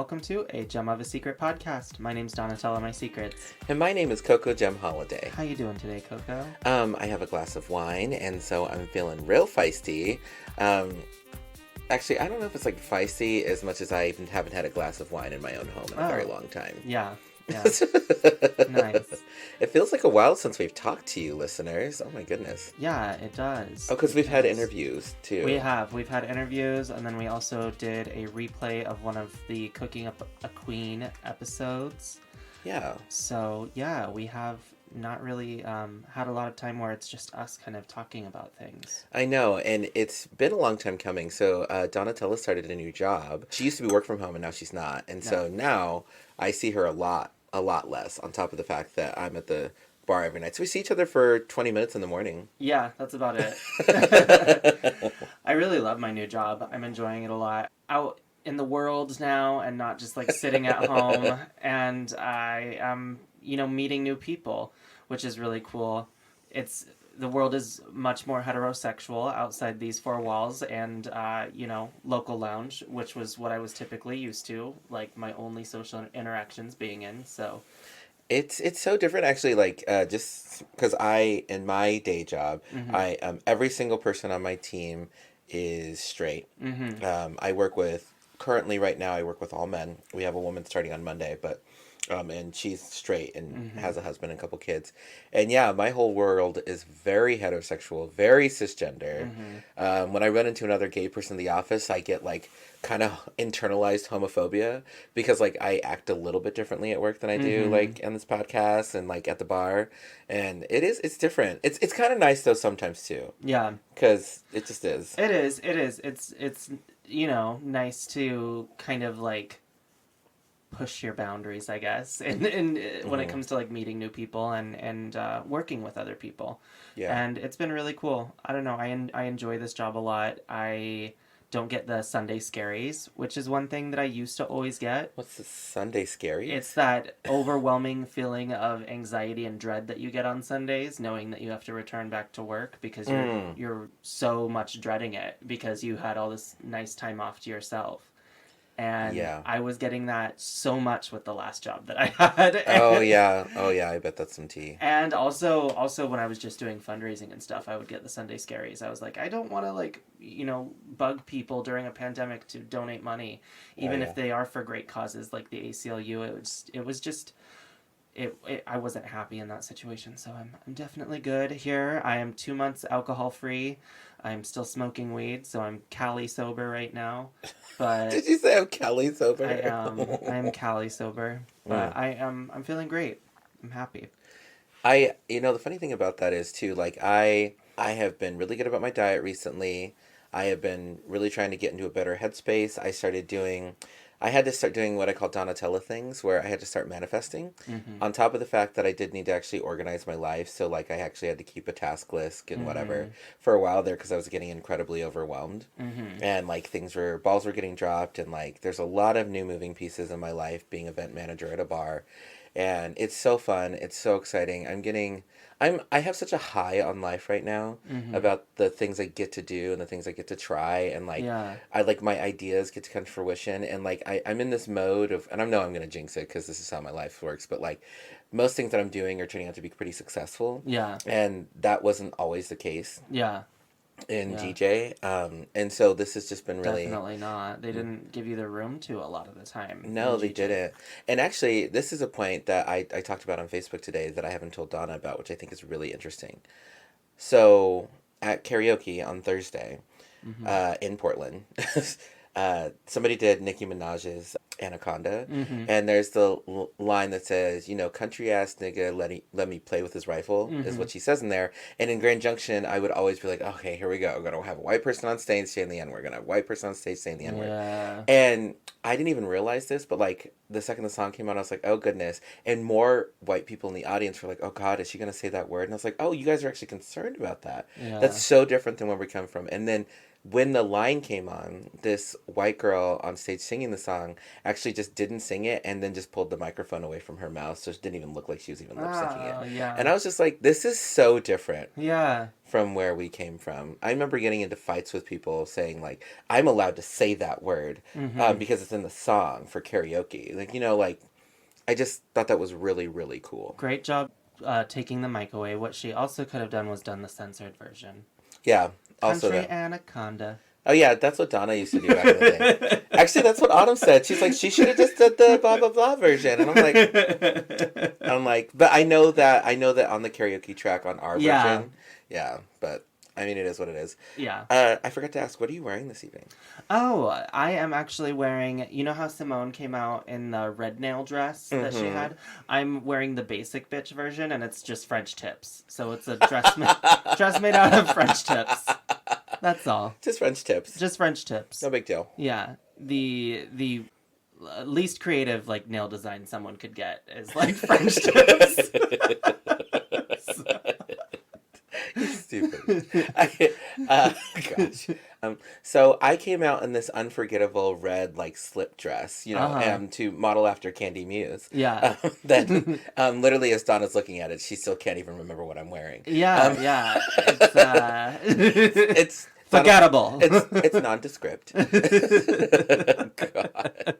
welcome to A Gem of a Secret podcast. My name's Donatella My Secrets. And my name is Coco Gem Holiday. How you doing today, Coco? I have a glass of wine, and so I'm feeling real feisty. Actually, I don't know if it's like feisty as much as I even haven't had a glass of wine in my own home in a very long time. Yeah. Nice. It feels like a while since we've talked to you, listeners. Oh my goodness. Yeah, it does. Oh, because we've had interviews too. We've had interviews, and then we also did a replay of one of the Cooking Up a Queen episodes. Yeah. So, yeah, we have not really had a lot of time where it's just us kind of talking about things. I know, and it's been a long time coming. So Donatella started a new job. She used to be work from home, and now she's not. And so now I see her a lot less, on top of the fact that I'm at the bar every night. So we see each other for 20 minutes in the morning. Yeah, that's about it. I really love my new job. I'm enjoying it a lot. Out in the world now and not just like sitting at home. And I am, meeting new people, which is really cool. The world is much more heterosexual outside these four walls and, local lounge, which was what I was typically used to, like my only social interactions being in, so... It's so different, actually, like, just because in my day job, every single person on my team is straight. Currently, right now, I work with all men. We have a woman starting on Monday, but... and she's straight and has a husband and a couple kids. And yeah, my whole world is very heterosexual, very cisgender. When I run into another gay person in the office, I get like kind of internalized homophobia because like I act a little bit differently at work than I do like in this podcast and like at the bar. And it's different. It's kind of nice though sometimes too. Yeah. Because it just is. It is. It's nice to kind of like push your boundaries, I guess, and when it comes to like meeting new people and working with other people. Yeah. And it's been really cool. I don't know. I enjoy this job a lot. I don't get the Sunday scaries, which is one thing that I used to always get. What's the Sunday scaries? It's that overwhelming feeling of anxiety and dread that you get on Sundays, knowing that you have to return back to work because you're so much dreading it because you had all this nice time off to yourself. And I was getting that so much with the last job that I had. Oh yeah, I bet that's some tea. And also when I was just doing fundraising and stuff, I would get the Sunday scaries. I was like, I don't want to bug people during a pandemic to donate money, even if they are for great causes like the ACLU. I wasn't happy in that situation, so I'm definitely good here. I am 2 months alcohol free. I'm still smoking weed, so I'm Cali sober right now. But did you say I'm Cali sober? I am Cali sober, but I'm feeling great. I'm happy. The funny thing about that is too, like I have been really good about my diet recently. I have been really trying to get into a better headspace. I had to start doing what I call Donatella things, where I had to start manifesting. On top of the fact that I did need to actually organize my life. So, like, I actually had to keep a task list and whatever for a while there because I was getting incredibly overwhelmed. And, like, balls were getting dropped. And, like, there's a lot of new moving pieces in my life being event manager at a bar. And it's so fun. It's so exciting. I have such a high on life right now about the things I get to do and the things I get to try. And like, I like my ideas get to come to fruition. And like, I'm in this mode of, and I know I'm going to jinx it because this is how my life works, but like most things that I'm doing are turning out to be pretty successful. Yeah. And that wasn't always the case. Yeah. In GJ. And so this has just been really... Definitely not. They didn't give you the room to a lot of the time. No, they didn't. And actually, this is a point that I talked about on Facebook today that I haven't told Donna about, which I think is really interesting. So, at karaoke on Thursday, in Portland, somebody did Nicki Minaj's Anaconda, and there's the line that says, country ass nigga let me play with his rifle, is what she says in there. And in Grand Junction, I would always be like, okay, here we go. We're gonna have a white person on stage saying the N-word. We're gonna have a white person on stage saying the N-word. Yeah. And I didn't even realize this, but like the second the song came out, I was like, oh goodness. And more white people in the audience were like, oh God, is she gonna say that word? And I was like, oh, you guys are actually concerned about that. Yeah. That's so different than where we come from. And then when the line came on, this white girl on stage singing the song actually just didn't sing it and then just pulled the microphone away from her mouth, so it didn't even look like she was even lip syncing it. Oh, yeah. And I was just like, this is so different. Yeah. From where we came from. I remember getting into fights with people saying, like, I'm allowed to say that word because it's in the song for karaoke. Like, like, I just thought that was really, really cool. Great job taking the mic away. What she also could have done was done the censored version. Yeah. Also Country Anaconda. Oh, yeah, that's what Donna used to do back in the day. Actually, that's what Autumn said. She's like, she should have just did the blah, blah, blah version. And I'm like, but I know that on the karaoke track on our version. Yeah, but I mean, it is what it is. Yeah. I forgot to ask, what are you wearing this evening? Oh, I am actually wearing, you know how Simone came out in the red nail dress that she had? I'm wearing the basic bitch version, and it's just French tips. So it's a dress made out of French tips. That's all. Just French tips. Just French tips. No big deal. Yeah. The least creative like nail design someone could get is like French tips. You're stupid. Gosh. So I came out in this unforgettable red like slip dress, to model after Candy Muse. Yeah. That literally, as Donna's looking at it, she still can't even remember what I'm wearing. Yeah, yeah. It's forgettable. It's nondescript. God.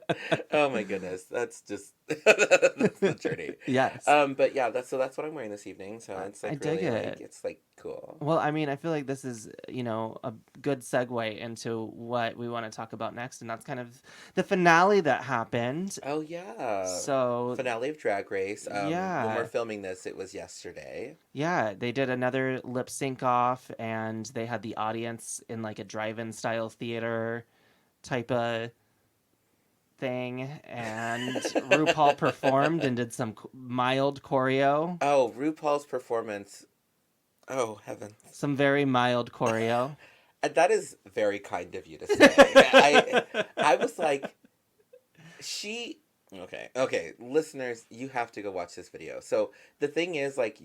Oh my goodness, that's just that's the journey. Yes. But yeah, that's what I'm wearing this evening. So it's like I dig really it. like it's like cool. Well, I mean, I feel like this is a good segue into what we want to talk about next, and that's kind of the finale that happened. Oh yeah. So finale of Drag Race. Yeah. When we're filming this, it was yesterday. Yeah, they did another lip sync off, and they had the audience in like a drive-in style theater type of thing, and RuPaul performed and did some mild choreo. Oh, RuPaul's performance. Oh, heavens. Some very mild choreo. That is very kind of you to say. I was like, Okay, listeners, you have to go watch this video. So the thing is, like,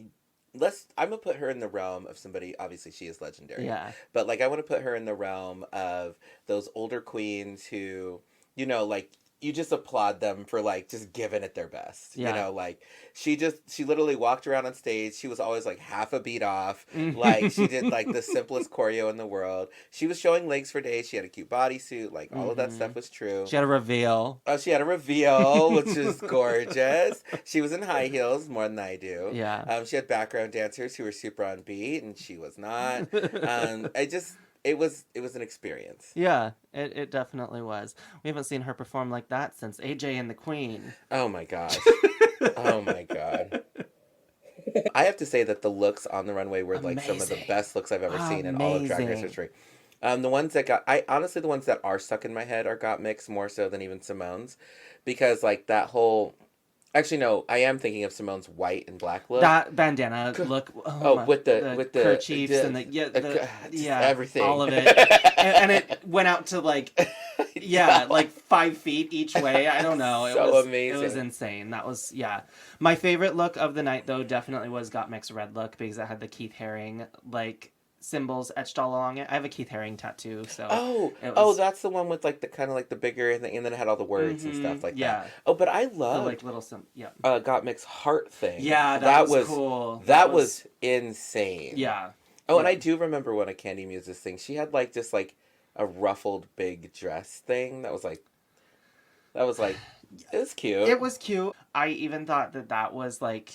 I'm gonna put her in the realm of somebody. Obviously, she is legendary. Yeah. But like, I want to put her in the realm of those older queens who, like, you just applaud them for like just giving it their best. Yeah. Like she literally walked around on stage. She was always like half a beat off. Like she did like the simplest choreo in the world. She was showing legs for days. She had a cute bodysuit. Like all of that stuff was true. She had a reveal. Oh, she had a reveal, which is gorgeous. She was in high heels more than I do. Yeah. She had background dancers who were super on beat, and she was not. It was an experience. Yeah, it definitely was. We haven't seen her perform like that since AJ and the Queen. Oh my gosh. Oh my god. I have to say that the looks on the runway were like some of the best looks I've ever seen in all of Drag Race history. The ones that the ones that are stuck in my head are Got Mixed more so than even Simone's, because like that whole. Actually, no. I am thinking of Simone's white and black look. That bandana look. With the kerchiefs and everything, all of it, and it went out to like, like 5 feet each way. I don't know. It was amazing. It was insane. That was My favorite look of the night though definitely was Got Mixed red look, because it had the Keith Haring like symbols etched all along it. I have a Keith Haring tattoo, so that's the one with like the kind of like the bigger and then it had all the words and stuff like that. Oh, but I love like little Got Mixed heart thing. Yeah, that was cool. That was insane. Yeah. Oh, and I do remember one of Candy Muse's thing. She had like just like a ruffled big dress thing that was like it was cute. It was cute. I even thought that was like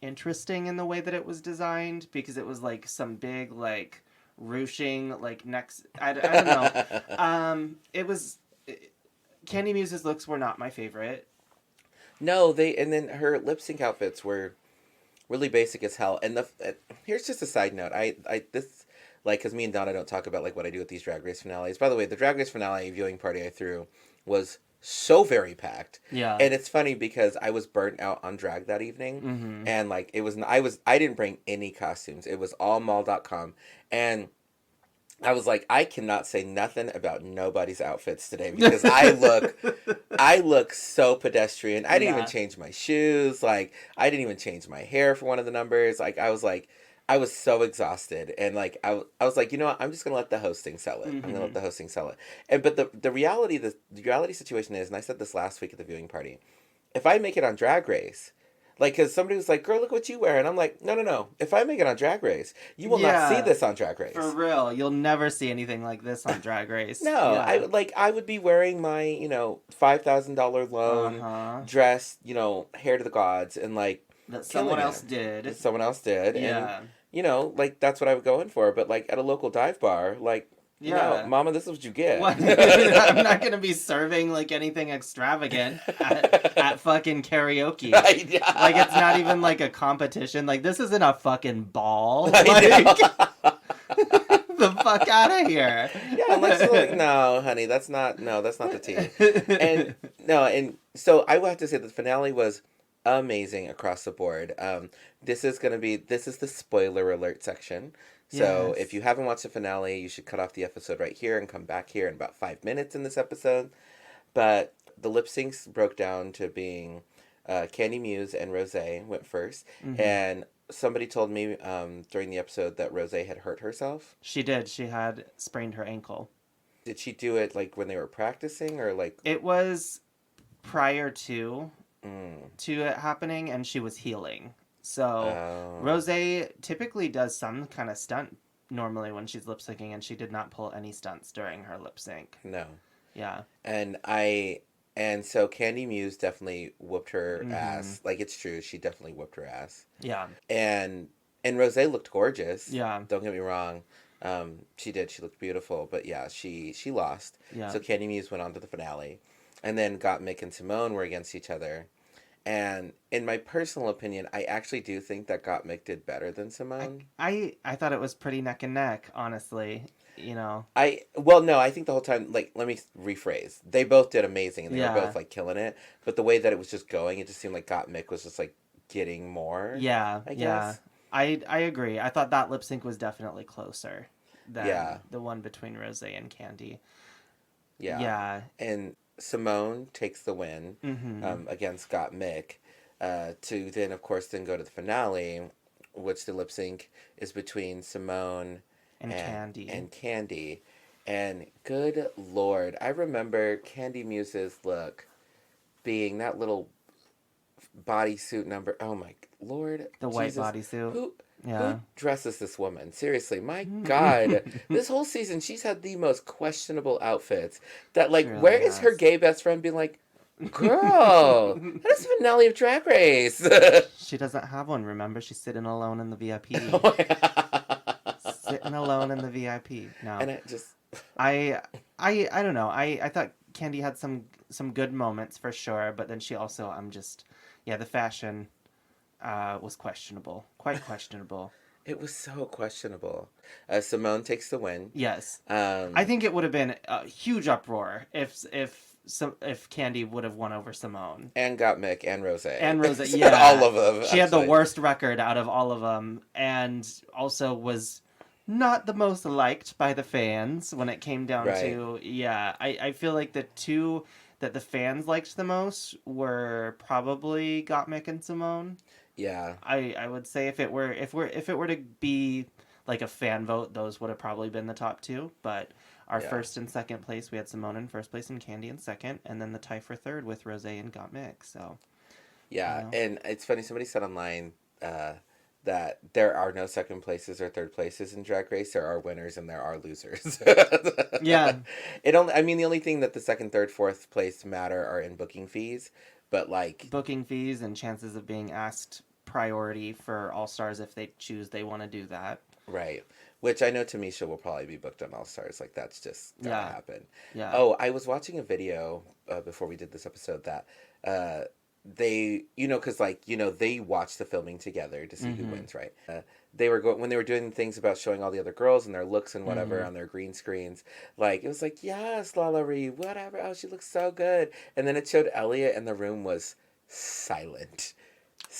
interesting in the way that it was designed, because it was like some big like ruching like next I don't know. Candy Muse's looks were not my favorite. No, and then her lip sync outfits were really basic as hell. And here's just a side note. This like, because me and Donna don't talk about like what I do with these Drag Race finales. By the way, the Drag Race finale viewing party I threw was so very packed. Yeah. And it's funny because I was burnt out on drag that evening. And like I didn't bring any costumes. It was all mall.com. And I was like, I cannot say nothing about nobody's outfits today because I look so pedestrian. I didn't even change my shoes. Like I didn't even change my hair for one of the numbers. Like I was like, I was so exhausted, and like I was like, you know what, I'm just gonna let the hosting sell it. I'm gonna let Mm-hmm. the hosting sell it. And but the reality situation is, and I said this last week at the viewing party, if I make it on Drag Race, like, because somebody was like, girl, look what you wear, and I'm like, no, no, no. If I make it on Drag Race, you will not see Yeah, this on Drag for Race. real. You'll never see anything like this on Drag Race. No, Yeah. I would be wearing my $5,000 Uh loan huh. dress, hair to the gods, and like That someone killing else it. did. That someone else did, and Yeah. like that's what I would go in for. But like at a local dive bar, like no, Yeah. Mama, this is what you get. What? I'm not gonna be serving like anything extravagant at fucking karaoke. Like it's not even like a competition. Like this isn't a fucking ball. Like I know. the fuck out of here. Yeah, unless you're like, no, honey, that's not the tea. And no, and so I will have to say the finale was amazing across the board. This is the spoiler alert section. So if Yes. you haven't watched the finale, you should cut off the episode right here and come back here in about 5 minutes in this episode. But the lip syncs broke down to being Candy Muse and Rose went first, Mm-hmm. and somebody told me during the episode that Rose had hurt herself. She did. She had sprained her ankle. Did she do it like when they were practicing or like? It was prior to Mm, it happening, and she was healing. So oh, Rose typically does some kind of stunt normally when she's lip syncing, and she did not pull any stunts during her lip sync. no. Yeah. And so Candy Muse definitely whooped her Mm-hmm. ass. Like it's true, she definitely whooped her ass. Yeah. And Rose looked gorgeous. Yeah. Don't get me wrong. She did. She looked beautiful. But yeah, she lost. Yeah. So Candy Muse went on to the finale, and then got Mick and Simone were against each other. And in my personal opinion, I actually do think that Gottmik did better than Simone. I thought it was pretty neck and neck, honestly. Well, no, I think the whole time, like, let me rephrase. They both did amazing, and they were Yeah. both like killing it. But the way that it was just going, it just seemed like Gottmik was just like getting more. Yeah. I Yeah. guess. I agree. I thought that lip sync was definitely closer Yeah, than the one between Rose and Candy. yeah. Yeah. And Simone takes the win Mm-hmm. against Gottmik, to then, of course, then go to the finale, which the lip sync is between Simone And Candy. and Candy. And good lord, I remember Candy Muse's look being that little bodysuit number. Oh my lord, The white Jesus, bodysuit. who Yeah. dresses this woman? Seriously, my god, this whole season she's had the most questionable outfits. That She like, really where is her has. gay best friend being like, girl, that is the finale of Drag Race. She doesn't have one, remember? She's sitting alone in the Oh VIP. my God. Sitting alone in the VIP. No. And I just, I I don't know. I thought Candy had some good moments for sure, but then she also yeah, the fashion was questionable. Quite questionable. it was so questionable. Simone takes the win. Yes. Um, I think it would have been a huge uproar if Candy would have won over Simone. and got Mick and Rose. And Rosa, yeah. All of them. She had the actually. worst record out of all of them, and also was not the most liked by the fans when it came down Right. to, yeah. I feel like the two that the fans liked the most were probably Gottmik and Simone. Yeah. I would say if it were to be like a fan vote, those would have probably been the top two. But our Yeah. first and second place, we had Simone in first place and Candy in second, and then the tie for third with Rose and Gottmik. So Yeah. you know. And it's funny, somebody said online that there are no second places or third places in Drag Race. There are winners and there are losers. Yeah. I mean, the only thing that the second, third, fourth place matter are in booking fees. But like, Booking fees and chances of being asked priority for All Stars if they want to do that. right. Which I know Tamisha will probably be booked on All Stars. Like, that's just gonna Yeah. happen. Yeah. Oh, I was watching a video before we did this episode that they, because they watch the filming together to see who Mhm. wins, right? They were when they were doing things about showing all the other girls and their looks and whatever Mhm. on their green screens. Like, it was like, yes, Lala Ree, whatever. Oh, she looks so good. And then it showed Elliot, and the room was silent.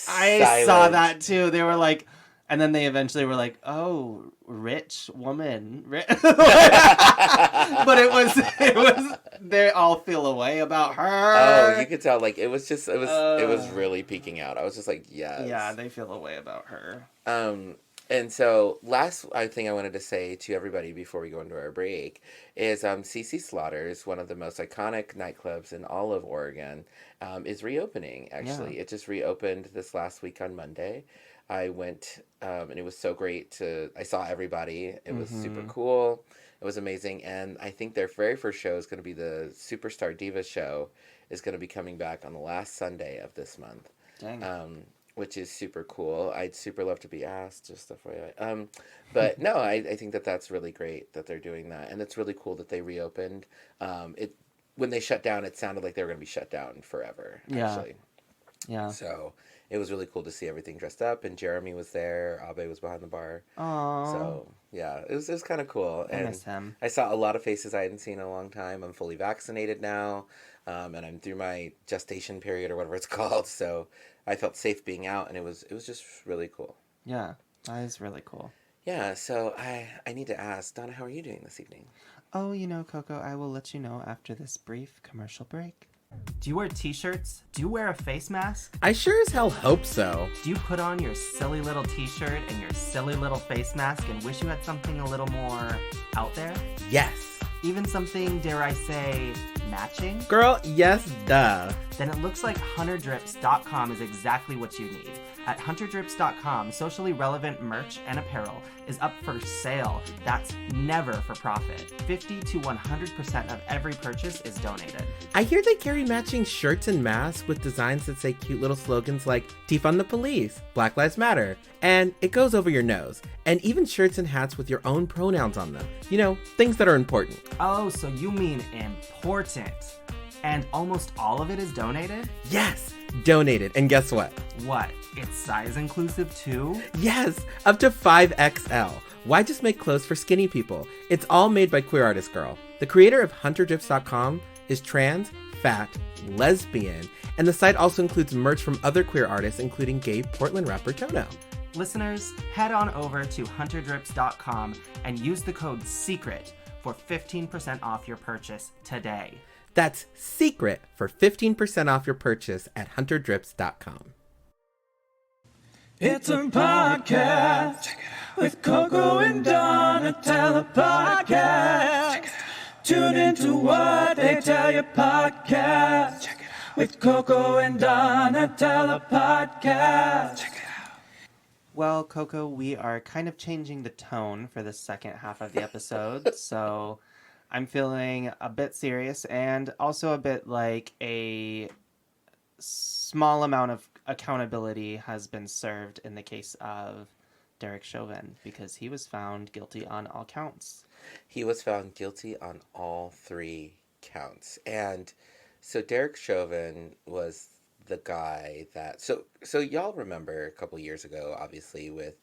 I saw that too. They were like, and then they eventually were like, "Oh, rich woman," but it was they all feel away about her. Oh, you could tell. Like, it was just, it was Uh. really peeking out. I was just like, yes. Yeah, they feel away about her. Um, And so, last thing I wanted to say to everybody before we go into our break is CC Slaughter's, one of the most iconic nightclubs in all of Oregon, is reopening, Yeah. actually. It just reopened this last week on Monday. I went, and it was so great I saw everybody. It was super Mm-hmm. cool. It was amazing. And I think their very first show is going to be the Superstar Diva show, is going to be coming back on the last Sunday of this month. Dang. Um, which is super cool. I'd super love to be asked, just FYI. But no, I think that that's really great that they're doing that, and it's really cool that they reopened. It when they shut down, it sounded like they were going to be shut down forever, Yeah. actually. Yeah. So it was really cool to see everything dressed up, and Jeremy was there. Abe was behind the bar. Oh, So yeah, it was kind of cool, I and miss him. I saw a lot of faces I hadn't seen in a long time. I'm fully vaccinated now, and I'm through my gestation period or whatever it's called. So I felt safe being out, and it was just really cool. Yeah, that is really cool. Yeah, so I need to ask Donna, how are you doing this evening? Oh, Coco, I will let you know after this brief commercial break. Do you wear t-shirts? Do you wear a face mask? I sure as hell hope so. Do you put on your silly little t-shirt and your silly little face mask and wish you had something a little more out there? Yes. Even something, dare I say, matching? Girl, yes, duh. Then it looks like hunterdrips.com is exactly what you need. At hunterdrips.com, socially relevant merch and apparel is up for sale. That's never for profit. 50 to 100% of every purchase is donated. I hear they carry matching shirts and masks with designs that say cute little slogans like defund the police, Black Lives Matter, and it goes over your nose. And even shirts and hats with your own pronouns on them. You know, things that are important. Oh, so you mean important. And almost all of it is donated? Yes, donated. And guess what? What? It's size inclusive too? Yes, up to 5XL. Why just make clothes for skinny people? It's all made by Queer Artist Girl. The creator of hunterdrips.com is trans, fat, lesbian, and the site also includes merch from other queer artists, including gay Portland rapper Tono. Listeners, head on over to hunterdrips.com and use the code SECRET for 15% off your purchase today. That's SECRET for 15% off your purchase at hunterdrips.com. It's a podcast with Coco and Donatella podcast. Tune into What They Tell You podcast with Coco and Donatella podcast. Well, Coco, we are kind of changing the tone for the second half of the episode, so I'm feeling a bit serious and also a bit like a small amount of accountability has been served in the case of Derek Chauvin because he was found guilty on all counts. He was found guilty on all 3 counts, and so Derek Chauvin was the guy that so y'all remember a couple years ago, obviously, with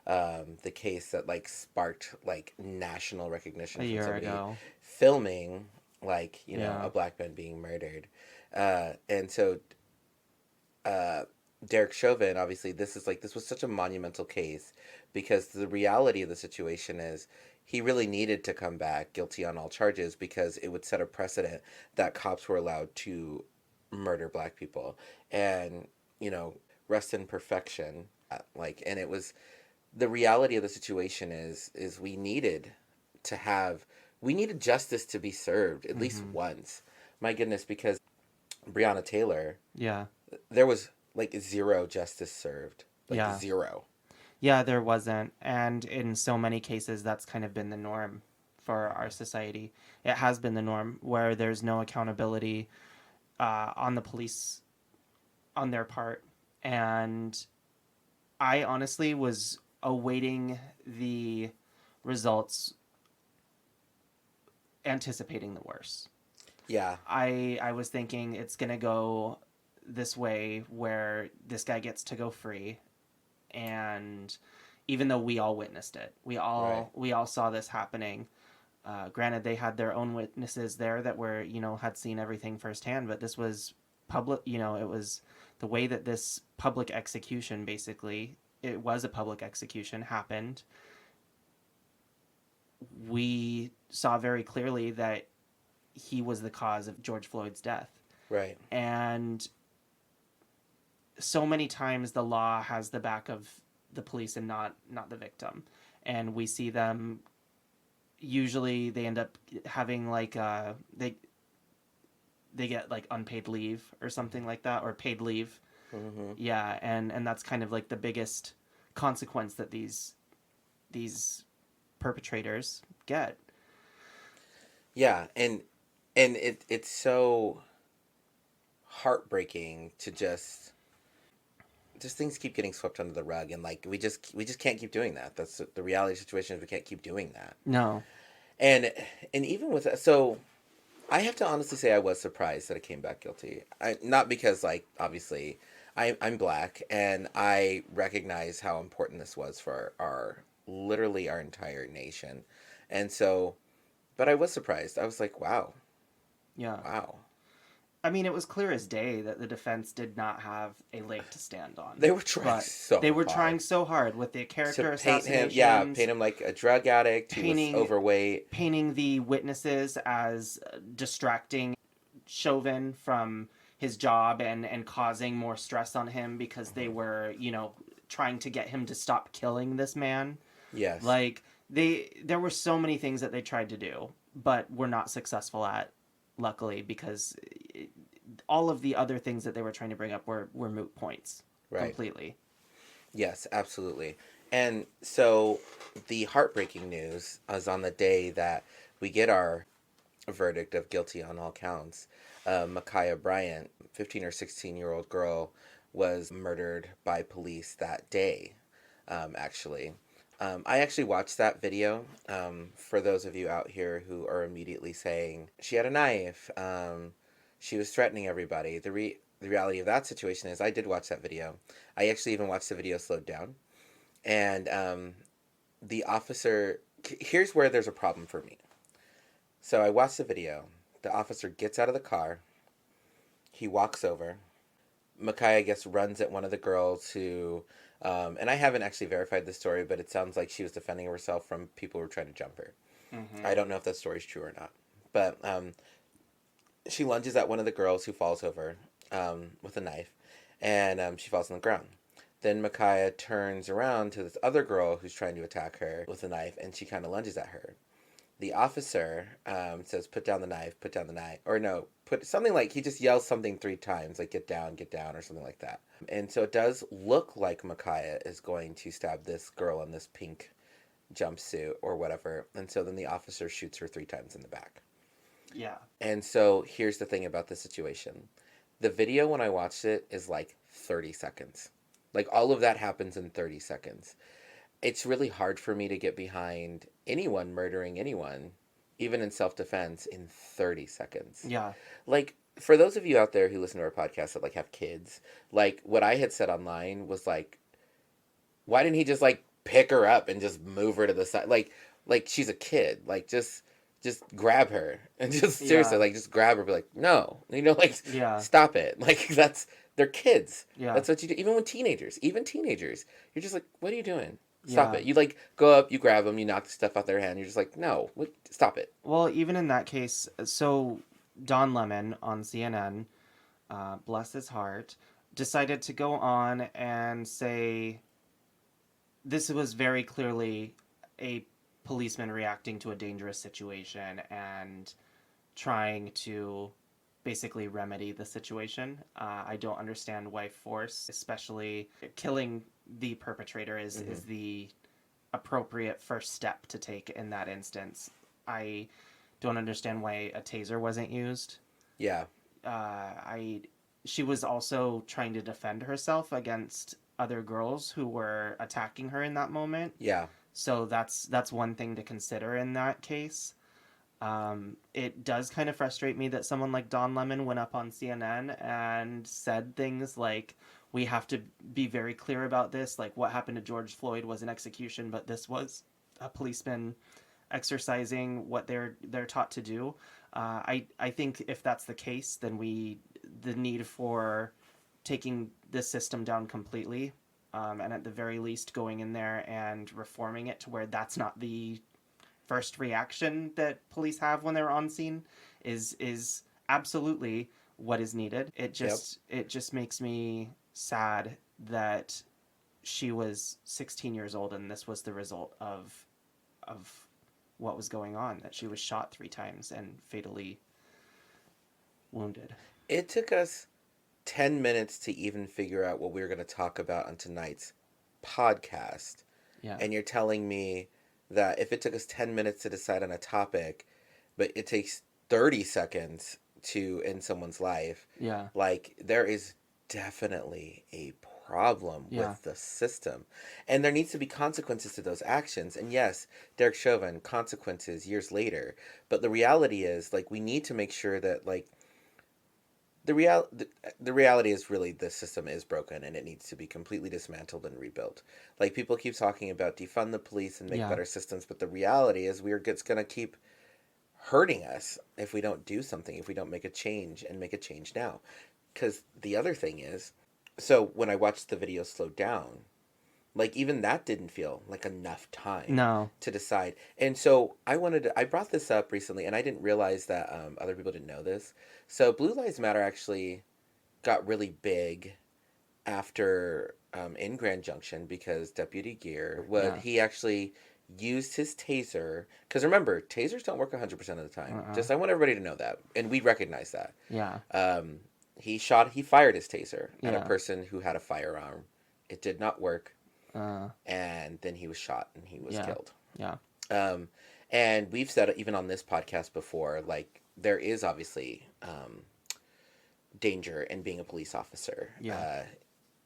the case that like sparked like national recognition A from year somebody ago. filming like Yeah. a black man being murdered, and so Derek Chauvin, obviously, this was such a monumental case because the reality of the situation is he really needed to come back guilty on all charges because it would set a precedent that cops were allowed to murder black people, and rest in perfection. And it was the reality of the situation is we needed justice to be served at least once. My goodness, because Breonna Taylor, Yeah. there was like zero justice served. Like Yeah. zero. Yeah, there wasn't. And in so many cases, that's kind of been the norm for our society. It has been the norm where there's no accountability on the police on their part. And I honestly was awaiting the results, anticipating the worst. Yeah. I was thinking it's going to go this way where this guy gets to go free, and even though we all witnessed it, we all saw this happening. Granted, they had their own witnesses there that were had seen everything firsthand, but this was public. It was the way that this public execution, basically, it was a public execution, happened. We saw very clearly that he was the cause of George Floyd's death. Right. And so many times the law has the back of the police and not the victim. And we see them, usually they end up having like they get like unpaid leave or something like that, or paid leave. Mm-hmm. Yeah, and that's kind of like the biggest consequence that these perpetrators get. Yeah, and it's so heartbreaking to just things keep getting swept under the rug, and like we just can't keep doing that. That's the reality situation, is we can't keep doing that. No. And even with that, so I have to honestly say I was surprised that it came back guilty. Not because, like, obviously I'm black and I recognize how important this was for our literally our entire nation. And so, but I was surprised. I was like, wow. Yeah. Wow. I mean, it was clear as day that the defense did not have a leg to stand on. They were trying so They were hard trying so hard with the character to assassinations. paint him like a drug addict who was overweight. Painting the witnesses as distracting Chauvin from his job and causing more stress on him because they were, trying to get him to stop killing this man. Yes. Like, there were so many things that they tried to do, but were not successful at, luckily, because all of the other things that they were trying to bring up were moot points. Right. Completely. Yes, absolutely. And so the heartbreaking news is on the day that we get our verdict of guilty on all counts. Ma'Khia Bryant, 15 or 16-year-old girl, was murdered by police that day, actually. I actually watched that video. For those of you out here who are immediately saying, she had a knife, she was threatening everybody. The reality of that situation is I did watch that video. I actually even watched the video slowed down. And the officer, here's where there's a problem for me. So I watched the video. The officer gets out of the car. He walks over. Ma'Khia, I guess, runs at one of the girls who, and I haven't actually verified this story, but it sounds like she was defending herself from people who were trying to jump her. Mm-hmm. I don't know if that story's true or not. But she lunges at one of the girls who falls over with a knife, and she falls on the ground. Then Ma'Khia turns around to this other girl who's trying to attack her with a knife, and she kind of lunges at her. The officer says, put down the knife, or no, put something like, he just yells something 3 times, like get down, or something like that. And so it does look like Ma'Khia is going to stab this girl in this pink jumpsuit or whatever. And so then the officer shoots her 3 times in the back. Yeah. And so here's the thing about the situation. The video, when I watched it, is like 30 seconds. Like, all of that happens in 30 seconds. It's really hard for me to get behind anyone murdering anyone, even in self-defense, in 30 seconds. Yeah. Like, for those of you out there who listen to our podcast that, like, have kids, like, what I had said online was, like, why didn't he just, like, pick her up and just move her to the side? Like she's a kid. Like, just grab her. And just, seriously, like, just grab her. Be like, no. Like, stop it. Like, they're kids. Yeah. That's what you do. Even teenagers. You're just like, what are you doing? Stop it. You, like, go up, you grab them, you knock the stuff out their hand. You're just like, no, stop it. Well, even in that case, so Don Lemon on CNN, bless his heart, decided to go on and say this was very clearly a policeman reacting to a dangerous situation and trying to basically remedy the situation. I don't understand why force, especially killing the perpetrator, is the appropriate first step to take in that instance. I don't understand why a taser wasn't used. Yeah. She was also trying to defend herself against other girls who were attacking her in that moment. Yeah. So that's one thing to consider in that case. It does kind of frustrate me that someone like Don Lemon went up on CNN and said things like, we have to be very clear about this. Like, what happened to George Floyd was an execution, but this was a policeman exercising what they're taught to do. I think if that's the case, then the need for taking this system down completely, and at the very least going in there and reforming it to where that's not the first reaction that police have when they're on scene is absolutely what is needed. It just makes me sad that she was 16 years old, and this was the result of what was going on, that she was shot 3 times and fatally wounded. It took us 10 minutes to even figure out what we were going to talk about on tonight's podcast. Yeah. And you're telling me that if it took us 10 minutes to decide on a topic, but it takes 30 seconds to end someone's life, Yeah. like, there is definitely a problem Yeah. with the system. And there needs to be consequences to those actions. And yes, Derek Chauvin, consequences years later. But the reality is, like, we need to make sure that, like, the reality is really the system is broken and it needs to be completely dismantled and rebuilt. Like, people keep talking about defund the police and make Yeah. better systems, but the reality is it's going to keep hurting us if we don't do something, if we don't make a change and make a change now. Because the other thing is, so when I watched the video slow down, like, even that didn't feel like enough time No. to decide. And so I brought this up recently, and I didn't realize that other people didn't know this. So Blue Lives Matter actually got really big after in Grand Junction, because Deputy Gear, Yeah. he actually used his taser. Because remember, tasers don't work 100% of the time. Just, I want everybody to know that. And we recognize that. Yeah. He fired his taser at a Yeah. person who had a firearm. It did not work. Uh, And then he was shot and he was Yeah. killed. yeah. And we've said it even on this podcast before, like, there is obviously danger in being a police officer. Yeah.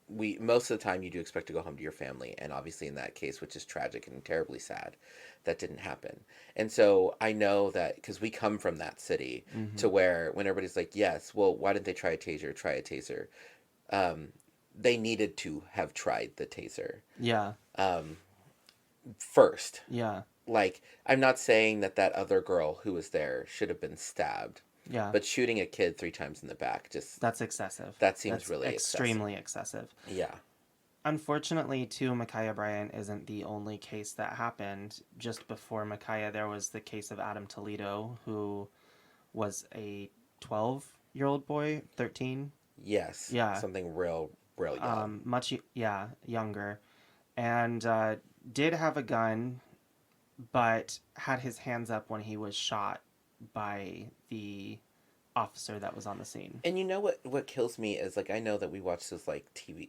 Most of the time you do expect to go home to your family, and obviously in that case, which is tragic and terribly sad, that didn't happen. And so I know that because we come from that city, Mm-hmm. to where when everybody's like, yes, well, why didn't they try a taser? They needed to have tried the taser Yeah. first. Yeah. Like, I'm not saying that other girl who was there should have been stabbed, Yeah. but shooting a kid 3 times in the back, just, That's excessive. that seems That's really extremely excessive. yeah. Unfortunately, too, Micaiah Bryant isn't the only case that happened. Just before Micaiah, there was the case of Adam Toledo, who was a 12-year-old boy, 13. Yes. Yeah. Something real young. Younger, and did have a gun, but had his hands up when he was shot by the officer that was on the scene. And you know what kills me is, like, I know that we watch those, like, TV,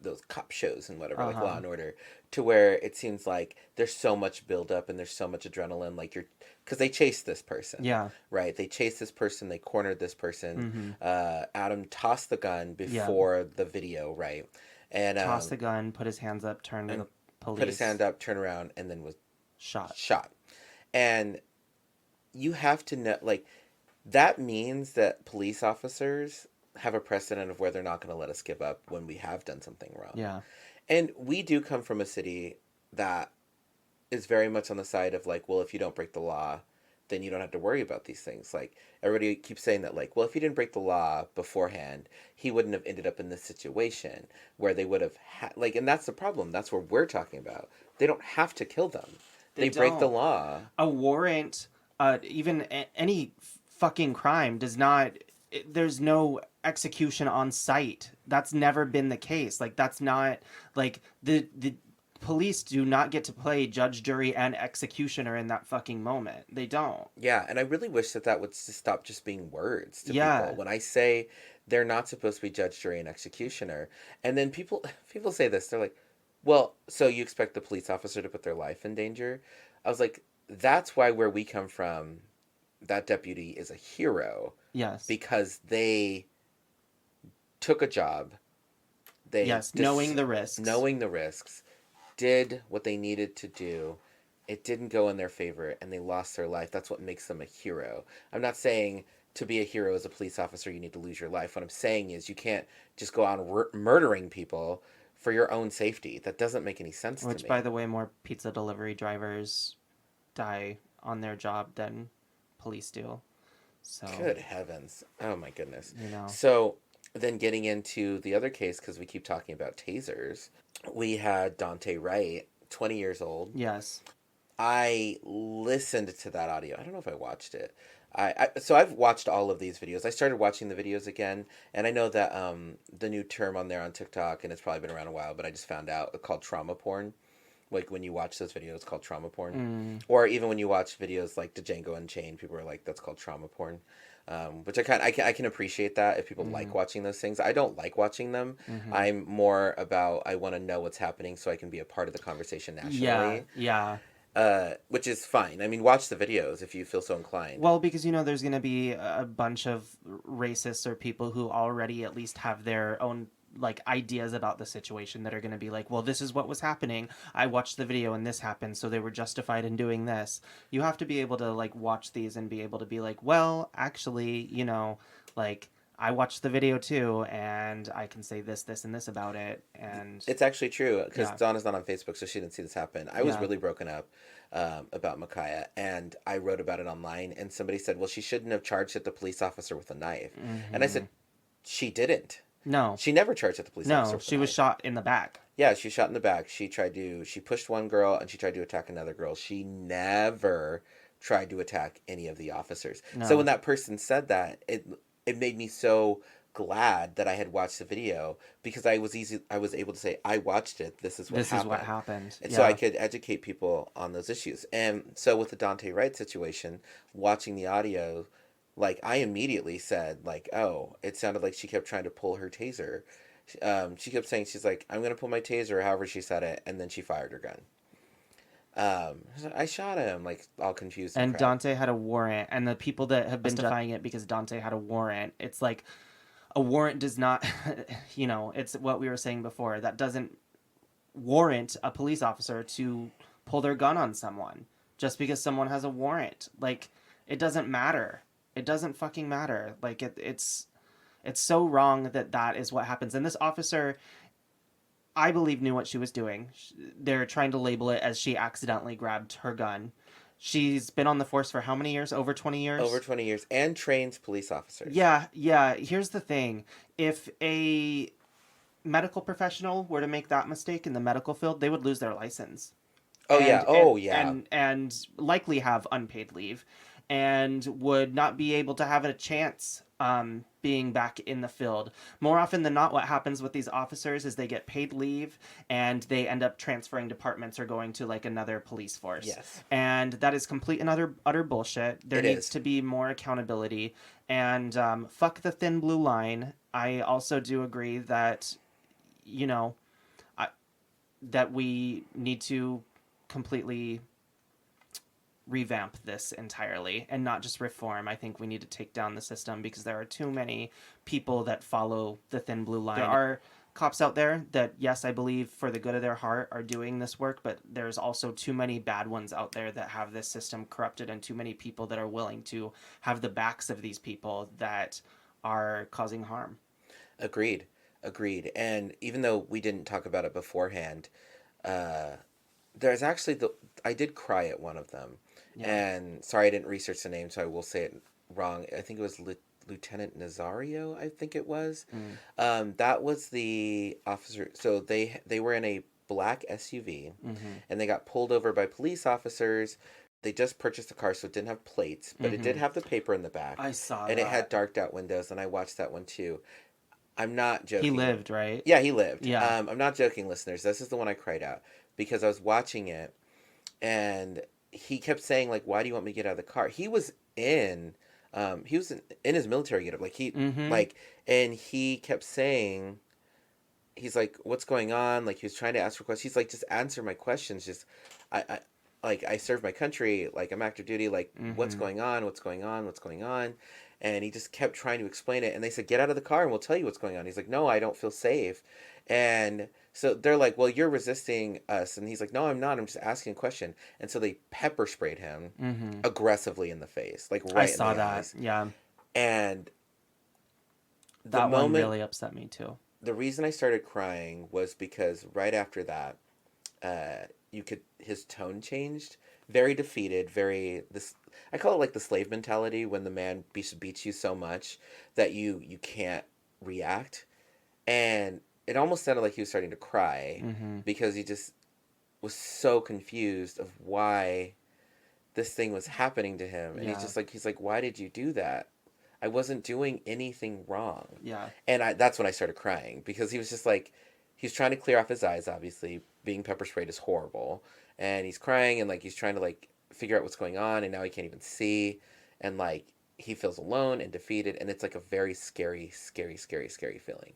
those cop shows and whatever, like Law and Order, to where it seems like there's so much buildup and there's so much adrenaline, like, because they chased this person. Yeah. Right? They chased this person, they cornered this person. Mm-hmm. Adam tossed the gun before the video, right? And Tossed the gun, put his hands up, turned to the police. put his hand up, turned around, and then was shot. And you have to know, like, that means that police officers have a precedent of where they're not going to let us give up when we have done something wrong. Yeah. And we do come from a city that is very much on the side of, like, well, if you don't break the law, then you don't have to worry about these things. Like, everybody keeps saying that, like, well, if he didn't break the law beforehand, he wouldn't have ended up in this situation where they would have like, and that's the problem. That's what we're talking about. They don't have to kill them. They break the don't. law. A warrant, even any fucking crime does not, there's no execution on site. That's never been the case. Like, that's not, like, the police do not get to play judge, jury, and executioner in that fucking moment. They don't. Yeah, and I really wish that would stop just being words to Yeah. people. When I say they're not supposed to be judge, jury, and executioner, and then people say this, they're like, well, so you expect the police officer to put their life in danger? I was like, that's why where we come from, that deputy is a hero. Yes. Because they took a job. Knowing the risks. Did what they needed to do. It didn't go in their favor, and they lost their life. That's what makes them a hero. I'm not saying to be a hero as a police officer you need to lose your life. What I'm saying is you can't just go on murdering people for your own safety. That doesn't make any sense to me. Which, by the way, more pizza delivery drivers die on their job than police do. So Good heavens. Oh, my goodness. You know. So then getting into the other case, because we keep talking about tasers, we had Dante Wright, 20 years old. Yes. I listened to that audio. I don't know if I watched it. So I've watched all of these videos. I started watching the videos again, and I know that the new term on there on TikTok, and it's probably been around a while, but I just found out, called trauma porn. Like when you watch those videos, it's called trauma porn. Or even when you watch videos like Django Unchained, people are like, that's called trauma porn. Which I can appreciate that if people like watching those things. I don't like watching them. I'm more about, I want to know what's happening so I can be a part of the conversation nationally. Yeah. Which is fine. I mean, watch the videos if you feel so inclined. Well, because, you know, there's going to be a bunch of racists or people who already at least have their own, like, ideas about the situation that are going to be like, well, this is what was happening. I watched the video and this happened, so they were justified in doing this. You have to be able to, like, watch these and be able to be like, well, actually, you know, like, I watched the video too, and I can say this, this, and this about it. And it's actually true, because Yeah. Donna's not on Facebook, so she didn't see this happen. I was Yeah. really broken up about Micaiah, and I wrote about it online, and somebody said, well, she shouldn't have charged at the police officer with a knife. And I said, she didn't. no, She never charged at the police officer no, with a she was knife. shot in the back. Yeah, she shot in the back. She pushed one girl, and she tried to attack another girl. She never tried to attack any of the officers. No. So when that person said that, it made me so glad that I had watched the video, because I was able to say, I watched it. This is what This happened. is what happened. And Yeah. so I could educate people on those issues. And so with the Dante Wright situation, watching the audio, like, I immediately said, like, oh, it sounded like she kept trying to pull her taser. She kept saying, she's like, I'm going to pull my taser, however she said it, and then she fired her gun. I shot him, like, all confused. And crap. Dante had a warrant, and the people that have been justifying it because Dante had a warrant, it's like a warrant does not, you know, it's what we were saying before, that doesn't warrant a police officer to pull their gun on someone just because someone has a warrant. Like, it doesn't matter. It doesn't fucking matter. Like, it's so wrong that that is what happens. And this officer, I believe, knew what she was doing. They're trying to label it as she accidentally grabbed her gun. She's been on the force for how many years? Over 20 years? Over 20 years, and trains police officers. Yeah. Here's the thing. If a medical professional were to make that mistake in the medical field, they would lose their license. And likely have unpaid leave, and would not be able to have a chance being back in the field. More often than not, what happens with these officers is they get paid leave and they end up transferring departments or going to like another police force. Yes. And that is complete and utter bullshit. There needs to be more accountability. And fuck the thin blue line. I also do agree that, you know, that we need to completely revamp this entirely and not just reform. I think we need to take down the system because there are too many people that follow the thin blue line. There are cops out there that, yes, I believe for the good of their heart are doing this work, but there's also too many bad ones out there that have this system corrupted, and too many people that are willing to have the backs of these people that are causing harm. Agreed. And even though we didn't talk about it beforehand, there's actually I did cry at one of them. Yeah. And sorry, I didn't research the name, so I will say it wrong. I think it was Lieutenant Nazario, I think it was. That was the officer. So they were in a black SUV, and they got pulled over by police officers. They just purchased the car, so it didn't have plates, but it did have the paper in the back. I saw and that. It had darked out windows, and I watched that one too. I'm not joking. He lived, right? Yeah, he lived. Yeah. I'm not joking, listeners. This is the one I cried out, because I was watching it, and he kept saying, like, why do you want me to get out of the car? He was in his military getup, like and he kept saying, he's like, what's going on? Like, he was trying to ask for questions. He's like, just answer my questions. Just, I serve my country. Like, I'm active duty. Like, what's going on? What's going on? What's going on? And he just kept trying to explain it. And they said, get out of the car and we'll tell you what's going on. He's like, no, I don't feel safe. And so they're like, well, you're resisting us. And he's like, no, I'm not. I'm just asking a question. And so they pepper sprayed him aggressively in the face. Like, right in the eyes. Yeah. And that one really upset me too. The reason I started crying was because right after that, his tone changed. Very defeated, I call it like the slave mentality, when the man beats you so much that you can't react. And it almost sounded like he was starting to cry because he just was so confused of why this thing was happening to him. And Yeah. he's like, why did you do that? I wasn't doing anything wrong. Yeah. And that's when I started crying, because he was just like, he's trying to clear off his eyes, obviously. Being pepper sprayed is horrible. And he's crying, and like he's trying to like figure out what's going on, and now he can't even see. And like he feels alone and defeated, and it's like a very scary, scary, scary, scary feeling.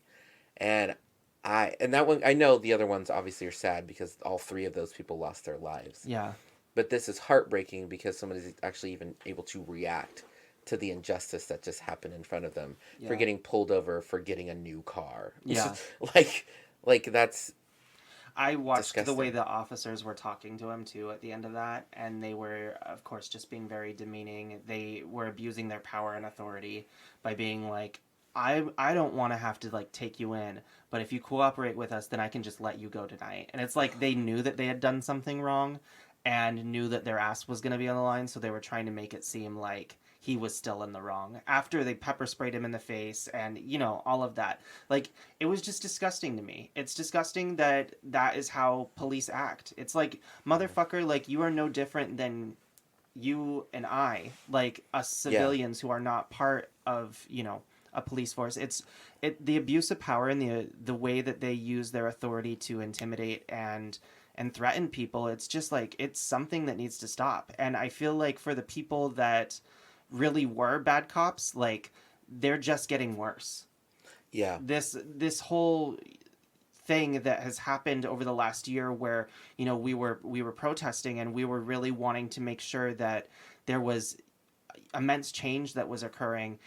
And that one, I know the other ones obviously are sad because all three of those people lost their lives. Yeah. But this is heartbreaking because someone is actually even able to react to the injustice that just happened in front of them, for getting pulled over for getting a new car. Yeah. like that's. I watched disgusting. the way the officers were talking to him too at the end of that, and they were, of course, just being very demeaning. They were abusing their power and authority by being like, I don't want to have to like take you in, but if you cooperate with us, then I can just let you go tonight. And it's like they knew that they had done something wrong and knew that their ass was going to be on the line, so they were trying to make it seem like he was still in the wrong after they pepper sprayed him in the face and, you know, all of that. Like, it was just disgusting to me. It's disgusting that that is how police act. It's like, motherfucker, like, you are no different than you and I, like, us civilians who are not part of, you know, a police force. The abuse of power and the way that they use their authority to intimidate and threaten people, it's just like, it's something that needs to stop. And I feel like for the people that really were bad cops, like, they're just getting worse. Yeah. This whole thing that has happened over the last year where, you know, we were protesting and we were really wanting to make sure that there was immense change that was occurring.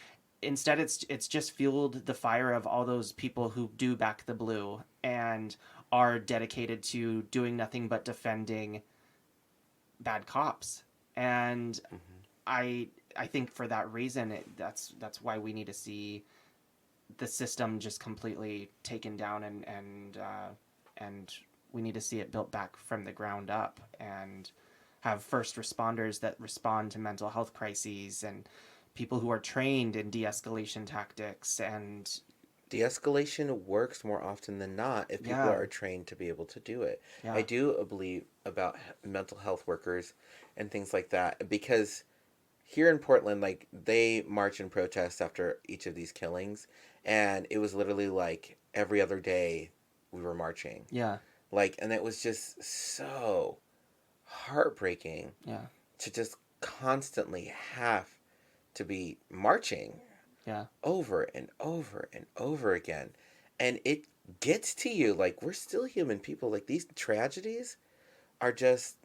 Instead, it's just fueled the fire of all those people who do back the blue and are dedicated to doing nothing but defending bad cops. And I think for that reason, that's why we need to see the system just completely taken down, and we need to see it built back from the ground up, and have first responders that respond to mental health crises, and people who are trained in de-escalation tactics. And de-escalation works more often than not if people are trained to be able to do it. Yeah. I do believe about mental health workers and things like that, because here in Portland, like, they march and protest after each of these killings, and it was literally like every other day we were marching. Yeah. Like, and it was just so heartbreaking. Yeah. To just constantly have to be marching. Yeah. Over and over and over again. And it gets to you. Like, we're still human people. Like, these tragedies are just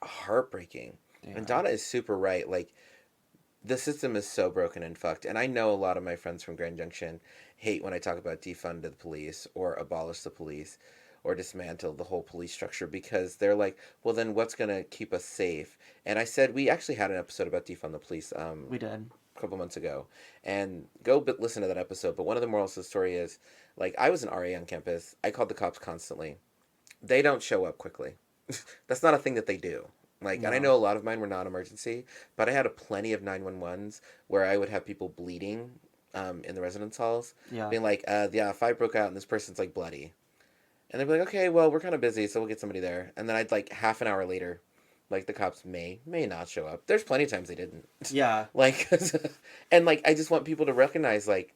heartbreaking. And Donna is super right. Like, the system is so broken and fucked. And I know a lot of my friends from Grand Junction hate when I talk about defund the police or abolish the police or dismantle the whole police structure, because they're like, well, then what's going to keep us safe? And I said, we actually had an episode about defund the police. We did. A couple months ago. And go listen to that episode. But one of the morals of the story is, like, I was an RA on campus. I called the cops constantly. They don't show up quickly. That's not a thing that they do. Like, No. and I know a lot of mine were non-emergency, but I had plenty of 911s where I would have people bleeding in the residence halls. Yeah. Being like, a fight broke out and this person's, like, bloody. And they'd be like, okay, well, we're kind of busy, so we'll get somebody there. And then I'd, like, half an hour later, like, the cops may not show up. There's plenty of times they didn't. Yeah. Like, and, like, I just want people to recognize, like,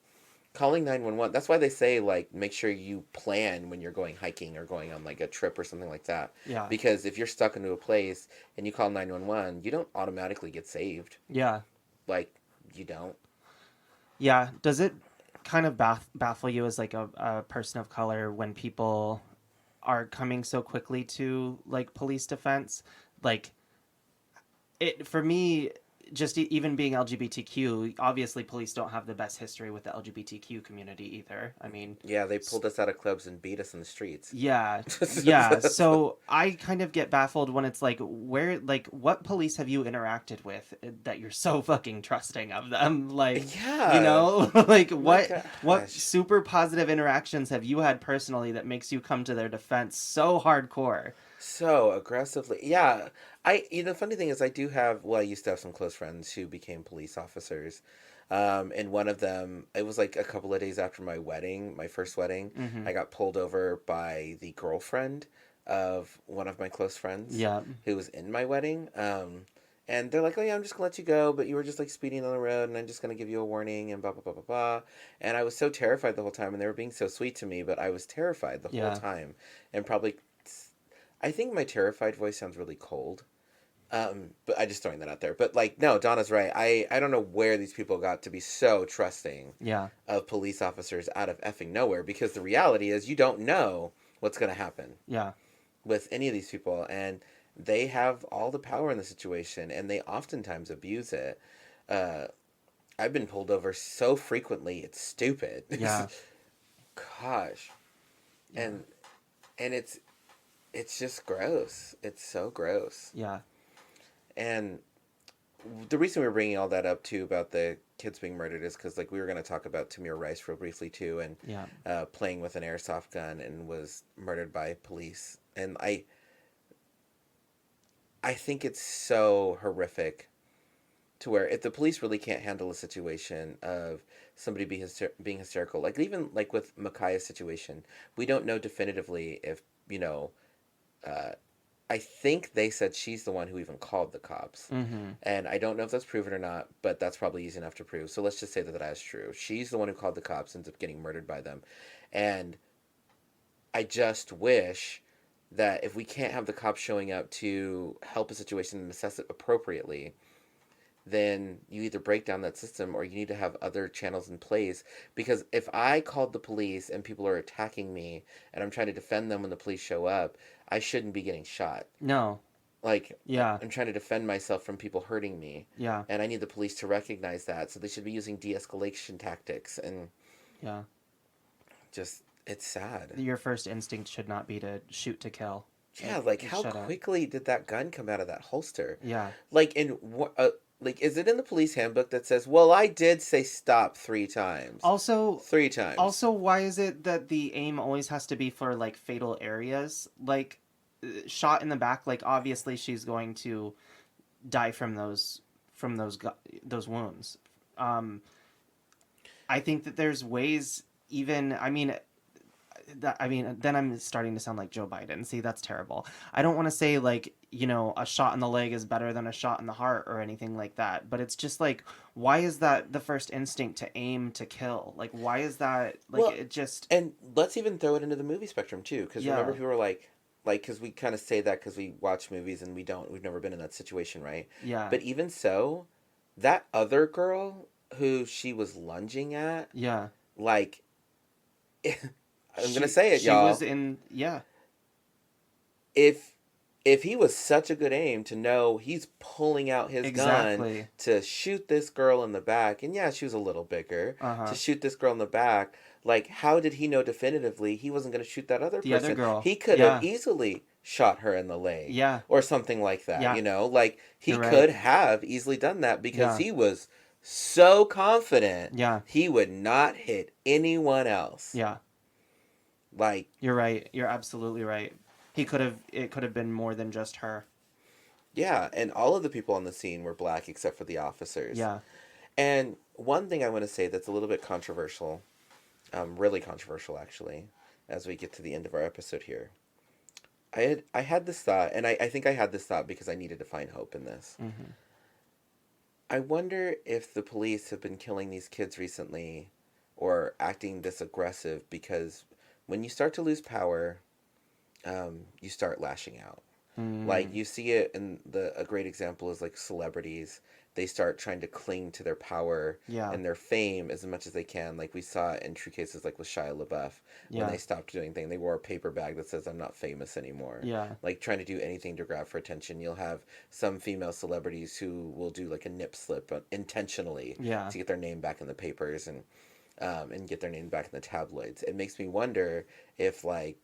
calling 911, that's why they say, like, make sure you plan when you're going hiking or going on, like, a trip or something like that. Yeah. Because if you're stuck into a place and you call 911, you don't automatically get saved. Yeah. Like, you don't. Yeah. Does it kind of baffle you as, like, a person of color when people are coming so quickly to, like, police defense? Like, it, for me, just even being LGBTQ, obviously police don't have the best history with the LGBTQ community either. I mean... Yeah, they pulled us out of clubs and beat us in the streets. Yeah, yeah. So I kind of get baffled when it's like, what police have you interacted with that you're so fucking trusting of them? Like, yeah. You know? Like, what gosh. super positive interactions have you had personally that makes you come to their defense so hardcore? So aggressively. Yeah. The funny thing is I used to have some close friends who became police officers. And one of them, it was like a couple of days after my wedding, my first wedding, I got pulled over by the girlfriend of one of my close friends. Yeah. Who was in my wedding. And they're like, oh yeah, I'm just gonna let you go, but you were just like speeding on the road, and I'm just gonna give you a warning, and blah blah blah blah blah. And I was so terrified the whole time, and they were being so sweet to me, but I was terrified the whole Yeah. time, and probably, I think my terrified voice sounds really cold. But I just throwing that out there. But like, no, Donna's right. I don't know where these people got to be so trusting Yeah. of police officers out of effing nowhere, because the reality is you don't know what's gonna happen Yeah. with any of these people, and they have all the power in the situation, and they oftentimes abuse it. uh I've been pulled over so frequently, it's stupid. Yeah. Gosh. and and it's just gross. It's so gross. Yeah. And the reason we were bringing all that up too about the kids being murdered is because like we were going to talk about Tamir Rice real briefly too, and Yeah. playing with an airsoft gun and was murdered by police. And I think it's so horrific to where if the police really can't handle a situation of somebody being hysterical, like even like with Micaiah's situation, we don't know definitively if, uh, I think they said she's the one who even called the cops. Mm-hmm. And I don't know if that's proven or not, but that's probably easy enough to prove. So let's just say that that is true. She's the one who called the cops, ends up getting murdered by them. And I just wish that if we can't have the cops showing up to help a situation and assess it appropriately, then you either break down that system or you need to have other channels in place. Because if I called the police and people are attacking me and I'm trying to defend them when the police show up, I shouldn't be getting shot. No. Like, Yeah. I'm trying to defend myself from people hurting me. Yeah. And I need the police to recognize that. So they should be using de-escalation tactics. And Yeah. just, it's sad. Your first instinct should not be to shoot to kill. Yeah, like how shut up. quickly did that gun come out of that holster? Yeah. Like like, is it in the police handbook that says, well, I did say stop 3 times? Also, 3 times. Also, why is it that the aim always has to be for like fatal areas? Like, shot in the back. Like, obviously, she's going to die from those wounds. I think that there's ways. Even then I'm starting to sound like Joe Biden. See, that's terrible. I don't want to say like, a shot in the leg is better than a shot in the heart or anything like that. But it's just like, why is that the first instinct to aim to kill? Like, why is that? Like, Well, it just. And let's even throw it into the movie spectrum too, because Yeah. remember people were like, because we kind of say that because we watch movies and we've never been in that situation, right? Yeah. But even so, that other girl who she was lunging at, Yeah. like, I'm gonna say it, y'all. She was in. Yeah. If he was such a good aim to know he's pulling out his Exactly. gun to shoot this girl in the back, and yeah, she was a little bigger, Uh-huh. to shoot this girl in the back, like, how did he know definitively he wasn't going to shoot that other The person? other girl. He could Yeah. have easily shot her in the leg. Yeah. Or something like that, Yeah. Like, he You're right. could have easily done that because Yeah. he was so confident Yeah. he would not hit anyone else. Yeah. Like, You're right. You're absolutely right. It could have been more than just her. yeah, and all of the people on the scene were black except for the officers. Yeah. And one thing I want to say that's a little bit controversial, really controversial actually, as we get to the end of our episode here. I had this thought, and I think I had this thought because I needed to find hope in this. Mm-hmm. I wonder if the police have been killing these kids recently or acting this aggressive because when you start to lose power, you start lashing out. Like, you see it in a great example is like celebrities. They start trying to cling to their power Yeah. and their fame as much as they can. Like we saw it in true cases like with Shia LaBeouf when Yeah. they stopped doing things. They wore a paper bag that says, I'm not famous anymore. Yeah. Like trying to do anything to grab for attention. You'll have some female celebrities who will do like a nip slip intentionally Yeah. to get their name back in the papers and get their name back in the tabloids. It makes me wonder if like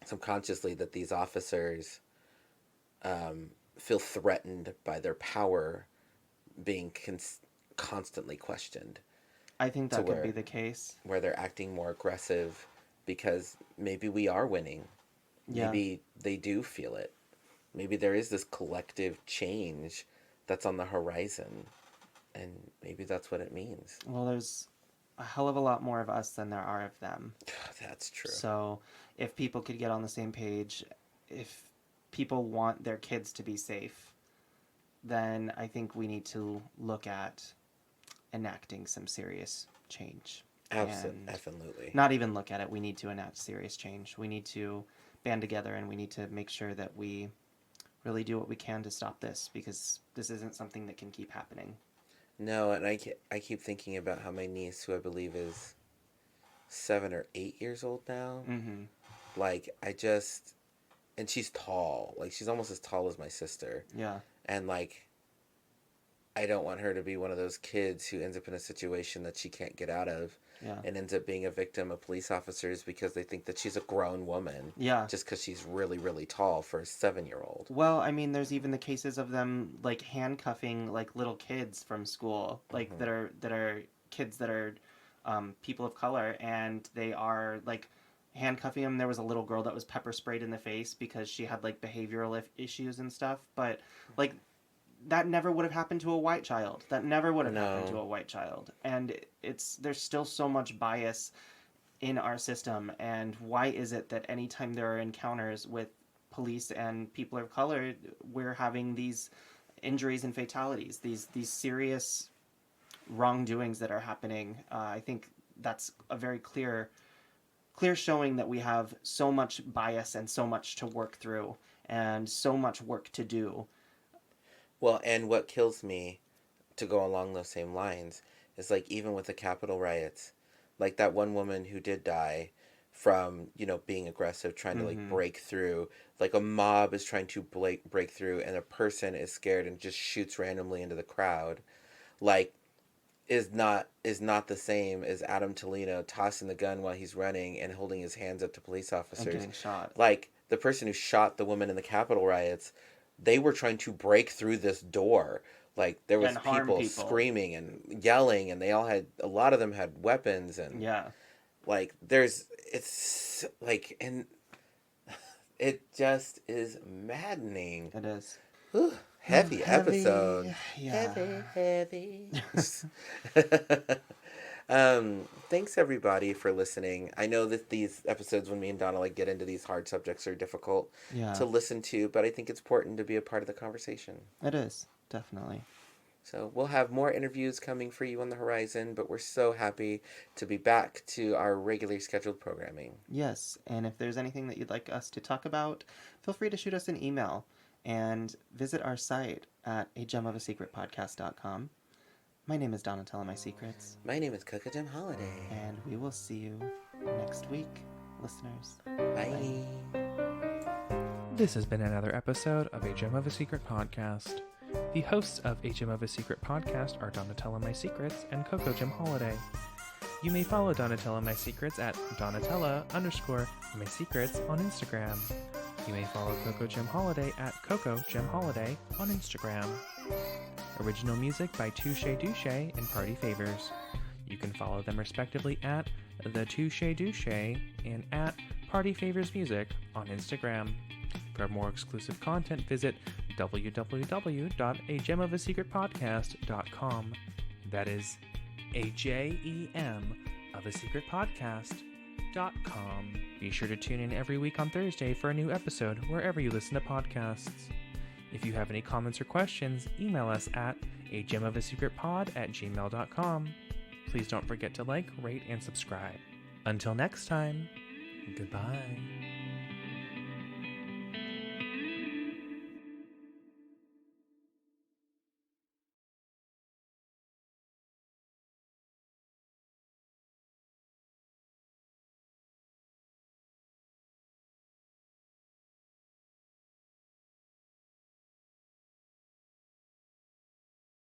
subconsciously that these officers feel threatened by their power being constantly questioned, I think To that could where- be the case. where they're acting more aggressive because maybe we are winning. Yeah. Maybe they do feel it. Maybe there is this collective change that's on the horizon, and maybe that's what it means. Well, there's a hell of a lot more of us than there are of them. That's true. So, if people could get on the same page, if people want their kids to be safe, then I think we need to look at enacting some serious change. Absolutely. Not even look at it. We need to enact serious change. We need to band together, and we need to make sure that we really do what we can to stop this, because this isn't something that can keep happening. No, and I keep thinking about how my niece, who I believe is 7 or 8 years old now, like, and she's tall. Like, she's almost as tall as my sister. Yeah. And, like, I don't want her to be one of those kids who ends up in a situation that she can't get out of. Yeah. And ends up being a victim of police officers because they think that she's a grown woman. Yeah. Just because she's really, really tall for a 7-year-old. Well, I mean, there's even the cases of them, like, handcuffing, like, little kids from school, like, that are kids that are people of color, and they are, like, handcuffing them. There was a little girl that was pepper sprayed in the face because she had, like, behavioral issues and stuff, but, like, that never would have happened to a white child. That never would have happened to a white child. And there's still so much bias in our system. And why is it that anytime there are encounters with police and people of color, we're having these injuries and fatalities, these serious wrongdoings that are happening? I think that's a very clear showing that we have so much bias and so much to work through and so much work to do. Well, and what kills me, to go along those same lines, is, like, even with the Capitol riots, like, that one woman who did die from, being aggressive, trying to, like, break through. Like, a mob is trying to break through, and a person is scared and just shoots randomly into the crowd. Like, is not the same as Adam Toledo tossing the gun while he's running and holding his hands up to police officers. And getting shot. Like, the person who shot the woman in the Capitol riots, they were trying to break through this door. Like, there was people screaming and yelling, and a lot of them had weapons, and like, it's like, and it just is maddening. It is. Ooh, heavy episode. Yeah. Heavy. Thanks everybody for listening. I know that these episodes, when me and Donna get into these hard subjects, are difficult to listen to, but I think it's important to be a part of the conversation. It is, definitely. So we'll have more interviews coming for you on the horizon, but we're so happy to be back to our regularly scheduled programming. Yes, and if there's anything that you'd like us to talk about, feel free to shoot us an email and visit our site at agemofasecretpodcast.com. My name is Donatella My Secrets. My name is Coco Jim Holiday. And we will see you next week, listeners. Bye. This has been another episode of A Gem of a Secret podcast. The hosts of A Gem of a Secret podcast are Donatella My Secrets and Coco Jim Holiday. You may follow Donatella My Secrets at Donatella_My Secrets on Instagram. You may follow Coco Jim Holiday at Coco Jim Holiday on Instagram. Original music by Touche Douche and Party Favors. You can follow them respectively at The Touche Douche and at Party Favors Music on Instagram. For more exclusive content, visit www.agemofasecretpodcast.com. That is AJEM of a secret podcast.com. Be sure to tune in every week on Thursday for a new episode wherever you listen to podcasts. If you have any comments or questions, email us at agemofasecretpod@gmail.com. Please don't forget to like, rate, and subscribe. Until next time, goodbye.